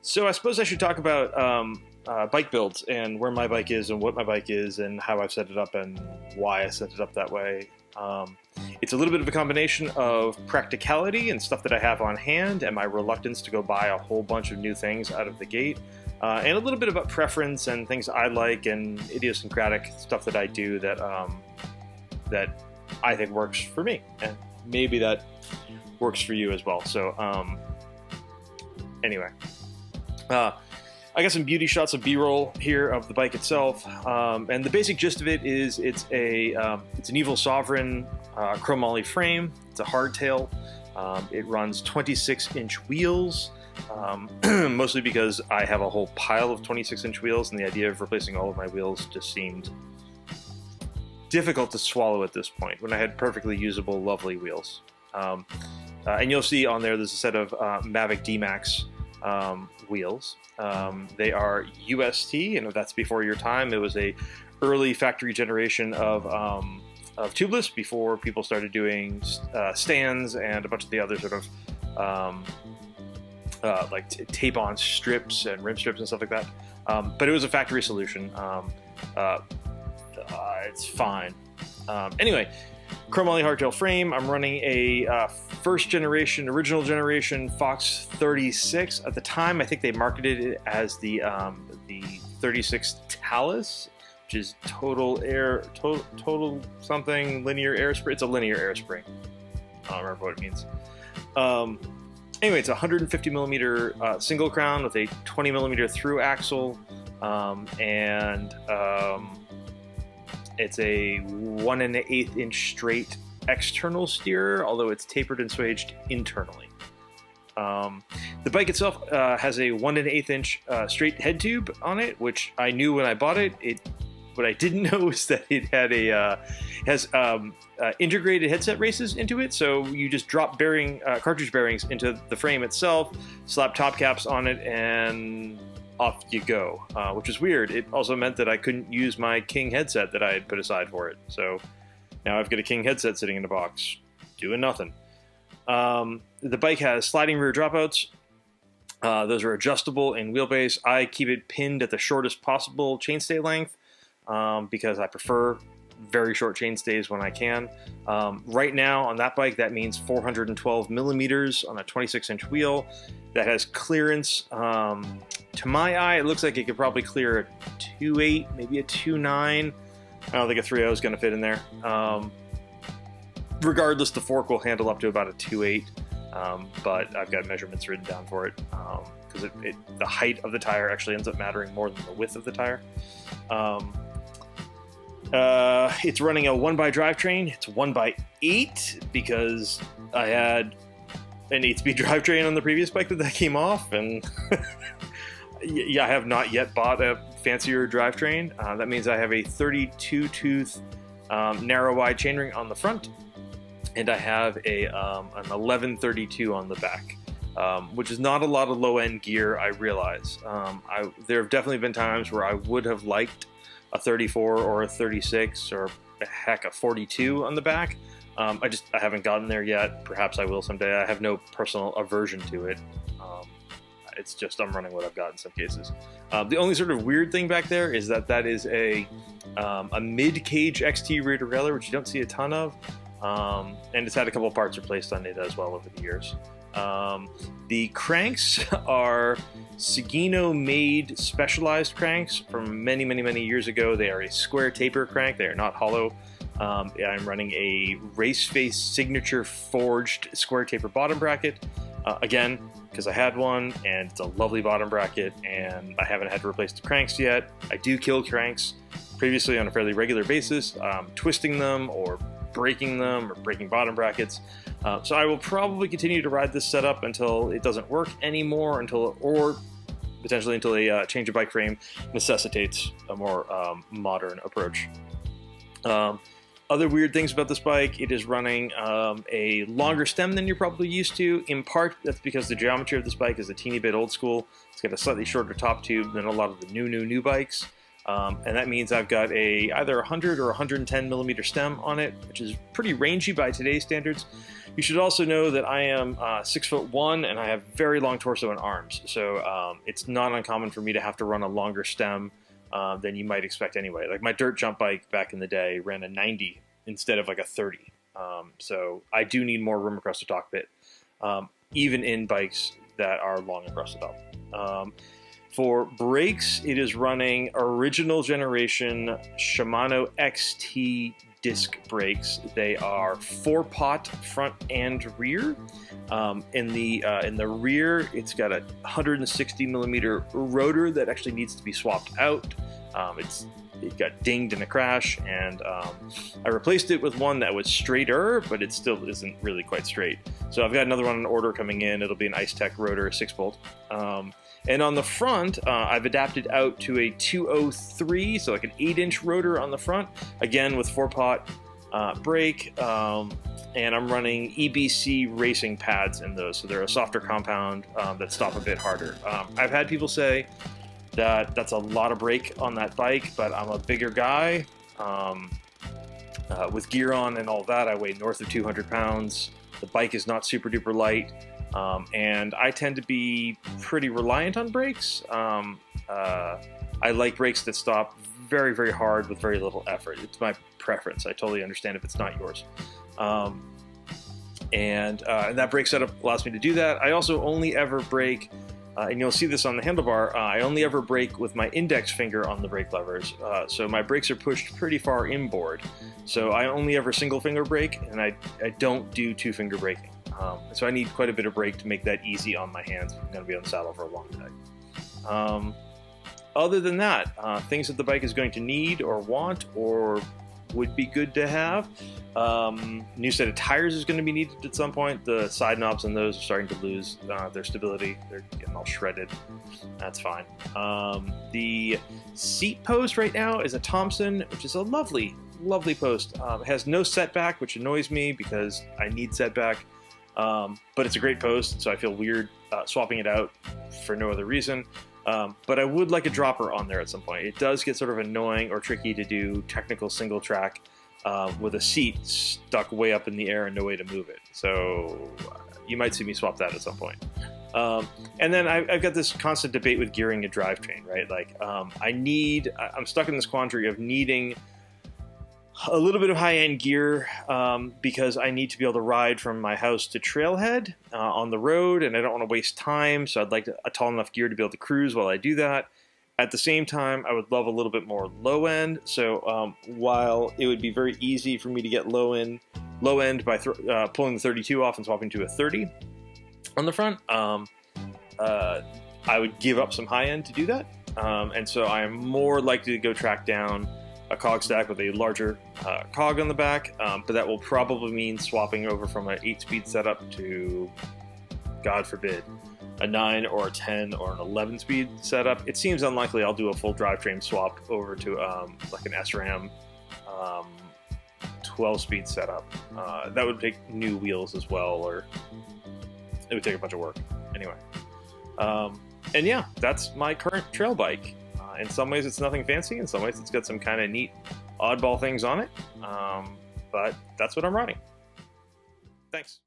So I suppose I should talk about bike builds and where my bike is and what my bike is and how I've set it up and why I set it up that way. It's a little bit of a combination of practicality and stuff that I have on hand and my reluctance to go buy a whole bunch of new things out of the gate, and a little bit about preference and things I like and idiosyncratic stuff that I do that that I think works for me, and maybe that works for you as well. So anyway. I got some beauty shots of B-roll here of the bike itself, and the basic gist of it is it's an Evil Sovereign chromoly frame. It's a hardtail. It runs 26-inch wheels, mostly because I have a whole pile of 26-inch wheels, and the idea of replacing all of my wheels just seemed difficult to swallow at this point when I had perfectly usable, lovely wheels. And you'll see on there's a set of Mavic D-Max wheels. They are UST, and that's before your time. It was a early factory generation of tubeless before people started doing stands and a bunch of the other sort of like tape-on strips and rim strips and stuff like that. But it was a factory solution. It's fine. Anyway, chromoly hardtail frame. I'm running a original generation Fox 36. At the time, I think they marketed it as the 36 Talus, which is total something linear air spring. It's a linear air spring. I don't remember what it means. Anyway, it's a 150 millimeter single crown with a 20 millimeter through axle, and it's a 1 1/8 inch straight external steerer, although it's tapered and swaged internally. The bike itself has a 1 1/8 inch straight head tube on it, which I knew when I bought it. What I didn't know is that it had has integrated headset races into it. So you just drop cartridge bearings into the frame itself, slap top caps on it, and off you go, which is weird. It also meant that I couldn't use my King headset that I had put aside for it. So now I've got a King headset sitting in the box, doing nothing. The bike has sliding rear dropouts. Those are adjustable in wheelbase. I keep it pinned at the shortest possible chainstay length because I prefer very short chainstays when I can. Right now on that bike, that means 412 millimeters on a 26-inch wheel. That has clearance. To my eye, it looks like it could probably clear a 2.8, maybe a 2.9. I don't think a 3.0 is going to fit in there. Regardless, the fork will handle up to about a 2.8, but I've got measurements written down for it because the height of the tire actually ends up mattering more than the width of the tire. It's running a 1x drivetrain. It's 1x8 because I had an 8-speed drivetrain on the previous bike that came off, and yeah, I have not yet bought a fancier drivetrain. That means I have a 32-tooth narrow wide chainring on the front, and I have an 1132 on the back, which is not a lot of low-end gear, I realize. There have definitely been times where I would have liked a 34 or a 36 or heck a 42 on the back. I haven't gotten there yet. Perhaps I will someday. I have no personal aversion to it. It's just I'm running what I've got in some cases. The only sort of weird thing back there is that is a mid-cage XT rear derailleur, which you don't see a ton of, and it's had a couple of parts replaced on it as well over the years. The cranks are Sugino-made specialized cranks from many, many, many years ago. They are a square taper crank. They are not hollow. I'm running a Raceface signature forged square taper bottom bracket. Again, because I had one, and it's a lovely bottom bracket, and I haven't had to replace the cranks yet. I do kill cranks previously on a fairly regular basis, twisting them or breaking them or breaking bottom brackets. So I will probably continue to ride this setup until it doesn't work anymore, or potentially until a change of bike frame necessitates a more modern approach. Other weird things about this bike, it is running a longer stem than you're probably used to. In part, that's because the geometry of this bike is a teeny bit old school. It's got a slightly shorter top tube than a lot of the new bikes. And that means I've got either 100 or 110 millimeter stem on it, which is pretty rangy by today's standards. You should also know that I am 6'1" and I have very long torso and arms, so it's not uncommon for me to have to run a longer stem than you might expect anyway. Like my dirt jump bike back in the day ran a 90 instead of like a 30. So I do need more room across the cockpit, even in bikes that are long across the top. For brakes, it is running original generation Shimano XT disc brakes. They are 4-pot front and rear. In the rear, it's got a 160 millimeter rotor that actually needs to be swapped out. It got dinged in a crash, and I replaced it with one that was straighter, but it still isn't really quite straight. So I've got another one in order coming in. It'll be an Ice Tech rotor, 6-bolt. And on the front, I've adapted out to a 203, so like an 8-inch rotor on the front, again with 4-pot brake, and I'm running EBC racing pads in those, so they're a softer compound that stop a bit harder. I've had people say that that's a lot of brake on that bike, but I'm a bigger guy. With gear on and all that, I weigh north of 200 pounds. The bike is not super duper light. And I tend to be pretty reliant on brakes. I like brakes that stop very, very hard with very little effort. It's my preference. I totally understand if it's not yours. And that brake setup allows me to do that. I also only ever brake, and you'll see this on the handlebar, I only ever brake with my index finger on the brake levers. So my brakes are pushed pretty far inboard. So I only ever single finger brake, and I don't do 2-finger braking. So I need quite a bit of brake to make that easy on my hands if I'm going to be on the saddle for a long day. Other than that, things that the bike is going to need or want or would be good to have. New set of tires is going to be needed at some point. The side knobs on those are starting to lose their stability. They're getting all shredded. That's fine. The seat post right now is a Thompson, which is a lovely, lovely post. It has no setback, which annoys me because I need setback. But it's a great post, so I feel weird swapping it out for no other reason. But I would like a dropper on there at some point. It does get sort of annoying or tricky to do technical single track with a seat stuck way up in the air and no way to move it. So you might see me swap that at some point. And then I've got this constant debate with gearing a drivetrain, right? Like I'm stuck in this quandary of needing a little bit of high-end gear because I need to be able to ride from my house to Trailhead on the road, and I don't want to waste time, so I'd like a tall enough gear to be able to cruise while I do that. At the same time, I would love a little bit more low-end, so while it would be very easy for me to get low-end by pulling the 32 off and swapping to a 30 on the front, I would give up some high-end to do that, and so I am more likely to go track down a cog stack with a larger cog on the back, but that will probably mean swapping over from an 8-speed setup to, God forbid, a 9 or a 10 or an 11-speed setup. It seems unlikely I'll do a full drivetrain swap over to like an SRAM 12-speed setup. That would take new wheels as well, or it would take a bunch of work. Anyway, and yeah, that's my current trail bike. In some ways it's nothing fancy, in some ways it's got some kind of neat oddball things on it, but that's what I'm riding. Thanks.